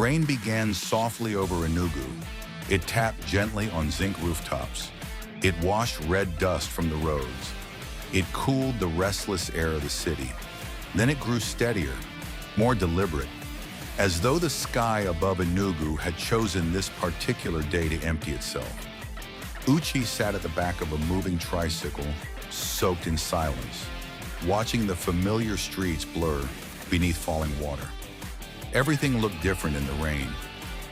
rain began softly over Enugu. It tapped gently on zinc rooftops. It washed red dust from the roads. It cooled the restless air of the city. Then it grew steadier, more deliberate, as though the sky above Enugu had chosen this particular day to empty itself. Uche sat at the back of a moving tricycle, soaked in silence, watching the familiar streets blur beneath falling water. Everything looked different in the rain.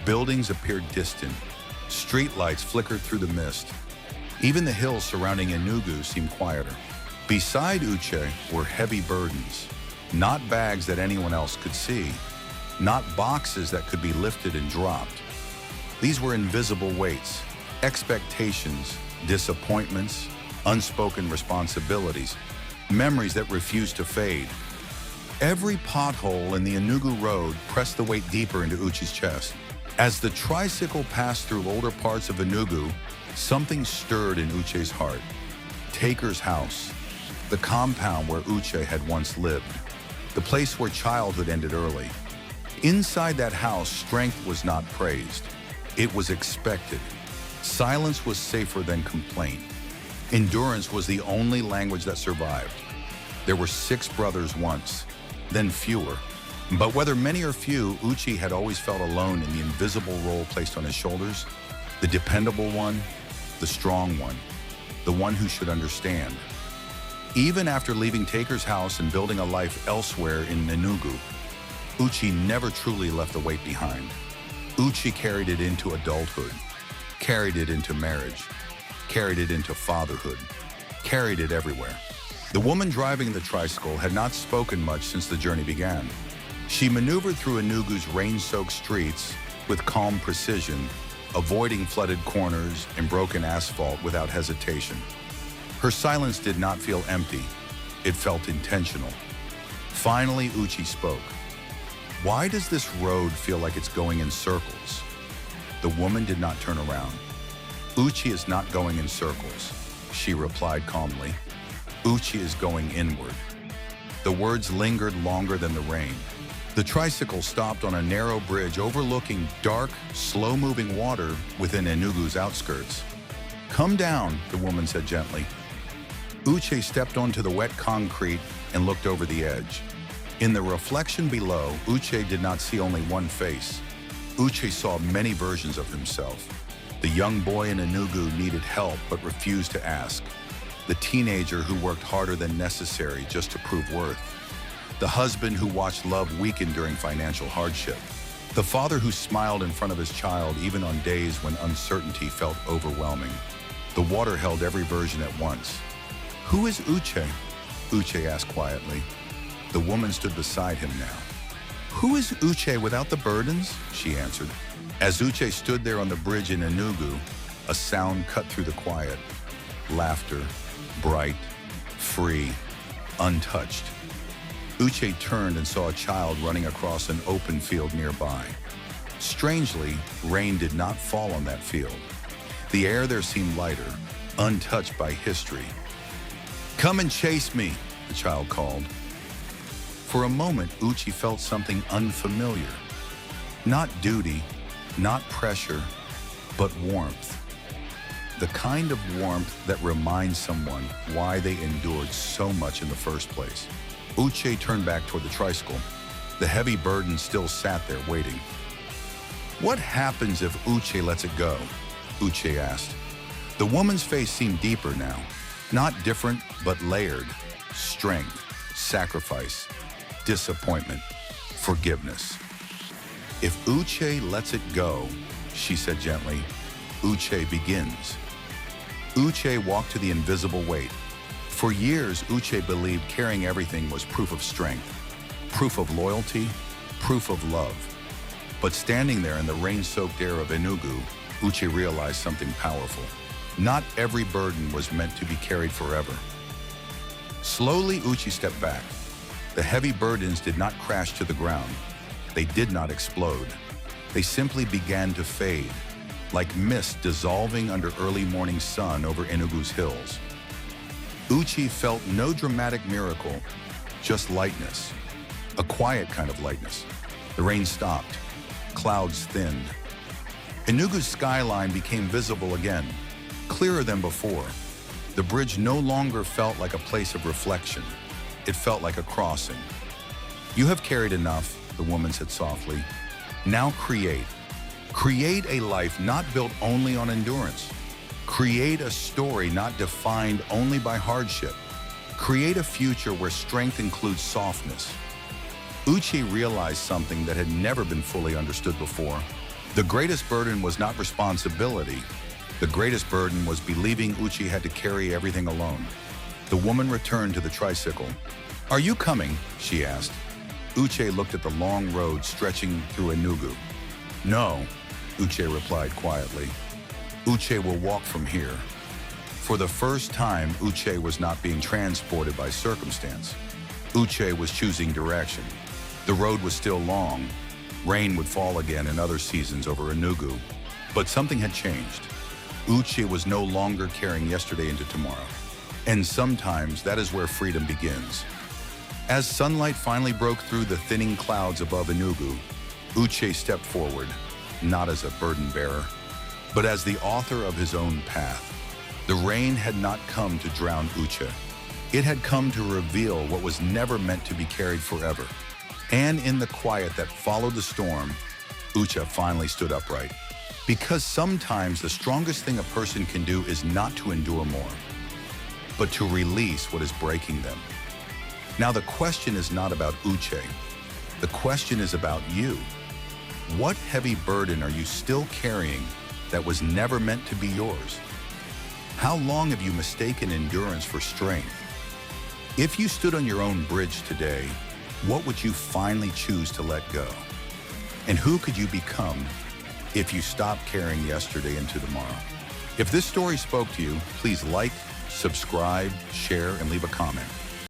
Buildings appeared distant. Streetlights flickered through the mist. Even the hills surrounding Enugu seemed quieter. Beside Uche were heavy burdens, not bags that anyone else could see, not boxes that could be lifted and dropped. These were invisible weights, expectations, disappointments, unspoken responsibilities, memories that refused to fade. Every pothole in the Enugu road pressed the weight deeper into Uche's chest. As the tricycle passed through older parts of Enugu, something stirred in Uche's heart. Taker's house, the compound where Uche had once lived, the place where childhood ended early. Inside that house, strength was not praised. It was expected. Silence was safer than complaint. Endurance was the only language that survived. There were 6 brothers once, then fewer. But whether many or few, Uche had always felt alone in the invisible role placed on his shoulders, the dependable one, the strong one, the one who should understand. Even after leaving Taker's house and building a life elsewhere in Enugu, Uche never truly left the weight behind. Uche carried it into adulthood, carried it into marriage, carried it into fatherhood, carried it everywhere. The woman driving the tricycle had not spoken much since the journey began. She maneuvered through Enugu's rain-soaked streets with calm precision, avoiding flooded corners and broken asphalt without hesitation. Her silence did not feel empty. It felt intentional. Finally, Uche spoke. "Why does this road feel like it's going in circles?" The woman did not turn around. "Uche is not going in circles," she replied calmly. "Uche is going inward." The words lingered longer than the rain. The tricycle stopped on a narrow bridge overlooking dark, slow-moving water within Enugu's outskirts. "Come down," the woman said gently. Uche stepped onto the wet concrete and looked over the edge. In the reflection below, Uche did not see only one face. Uche saw many versions of himself. The young boy in Enugu needed help but refused to ask. The teenager who worked harder than necessary just to prove worth. The husband who watched love weaken during financial hardship. The father who smiled in front of his child even on days when uncertainty felt overwhelming. The water held every version at once. "Who is Uche?" Uche asked quietly. The woman stood beside him now. "Who is Uche without the burdens?" she answered. As Uche stood there on the bridge in Enugu, a sound cut through the quiet. Laughter, bright, free, untouched. Uche turned and saw a child running across an open field nearby. Strangely, rain did not fall on that field. The air there seemed lighter, untouched by history. "Come and chase me," the child called. For a moment, Uche felt something unfamiliar. Not duty, not pressure, but warmth. The kind of warmth that reminds someone why they endured so much in the first place. Uche turned back toward the tricycle. The heavy burden still sat there waiting. "What happens if Uche lets it go?" Uche asked. The woman's face seemed deeper now. Not different, but layered. Strength, sacrifice, disappointment, forgiveness. "If Uche lets it go," she said gently, "Uche begins." Uche walked to the invisible weight. For years, Uche believed carrying everything was proof of strength, proof of loyalty, proof of love. But standing there in the rain-soaked air of Enugu, Uche realized something powerful. Not every burden was meant to be carried forever. Slowly, Uche stepped back. The heavy burdens did not crash to the ground. They did not explode. They simply began to fade, like mist dissolving under early morning sun over Enugu's hills. Uche felt no dramatic miracle, just lightness, a quiet kind of lightness. The rain stopped. Clouds thinned. Enugu's skyline became visible again, clearer than before. The bridge no longer felt like a place of reflection. It felt like a crossing. "You have carried enough," the woman said softly. "Now create. Create a life not built only on endurance. Create a story not defined only by hardship. Create a future where strength includes softness." Uche realized something that had never been fully understood before. The greatest burden was not responsibility. The greatest burden was believing Uche had to carry everything alone. The woman returned to the tricycle. "Are you coming?" she asked. Uche looked at the long road stretching through Enugu. "No," Uche replied quietly. "Uche will walk from here." For the first time, Uche was not being transported by circumstance. Uche was choosing direction. The road was still long. Rain would fall again in other seasons over Enugu. But something had changed. Uche was no longer carrying yesterday into tomorrow. And sometimes that is where freedom begins. As sunlight finally broke through the thinning clouds above Enugu, Uche stepped forward, not as a burden bearer, but as the author of his own path. The rain had not come to drown Uche. It had come to reveal what was never meant to be carried forever. And in the quiet that followed the storm, Uche finally stood upright. Because sometimes the strongest thing a person can do is not to endure more, but to release what is breaking them. Now the question is not about Uche. The question is about you. What heavy burden are you still carrying that was never meant to be yours? How long have you mistaken endurance for strength? If you stood on your own bridge today, what would you finally choose to let go? And who could you become if you stopped carrying yesterday into tomorrow? If this story spoke to you, please like, subscribe, share, and leave a comment.